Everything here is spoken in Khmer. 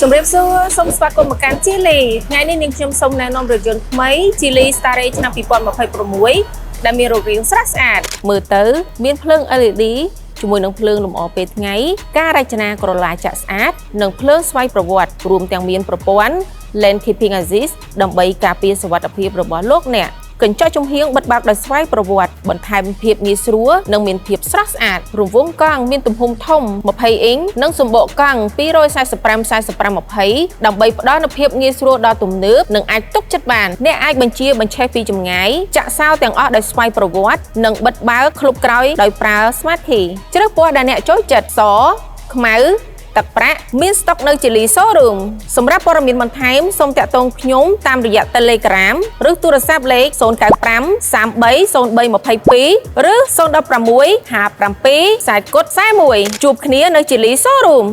Some rips some spark on McCann Chile. Nanny Nim some nanon region May, Chile, Starage, and people of Piper Mui, the mirror rings at Murder, mean plung LED. ជាមួយនឹងភ្លើងលម្អពេលថ្ងៃការរចនាក្រឡាចាក់ស្អាតនិងភ្លើងស្វ័យប្រវត្តិរួមទាំងមានប្រព័ន្ធ Lane Keeping Assist ដើម្បីការពារសុវត្ថិភាពរបស់លោកអ្នកកញ្ចក់ចំហៀងបិទបាក់ដោយស្វ័យប្រវត្តិបន្ថែមភាពងាយស្រួលនិងមានភាពស្រស់ស្អាតរង្វង់កង់មានទំហំធំ20អ៊ីងនិងសម្បកកង់245/4520ដើម្បីផ្ដល់នូវភាពងាយស្រួលដល់ទំនើបនិងអាចទុកចិត្តបានអ្នកអាចបញ្ជាបញ្ឆេះពីចម្ងាយចាក់សោទាំងអស់ដោយស្វ័យប្រវត្តិនិងបិទបើកឃ្លុបក្រោយដោយប្រើ Smart Key ជ្រើសពណ៌ដែលអ្នកចូលចិត្តសខ្មៅទឹកប្រាក់មានស្តុកនៅជាលី Showroom សម្រាប់ព័ត៌មានបន្ថែមសូមតាក់ទងខ្ញុំតាមរយៈ Telegram ឬទូរស័ព្ទលេខ095 330322 ឬ016 57 41ជួបគ្នានៅជាលី Showroom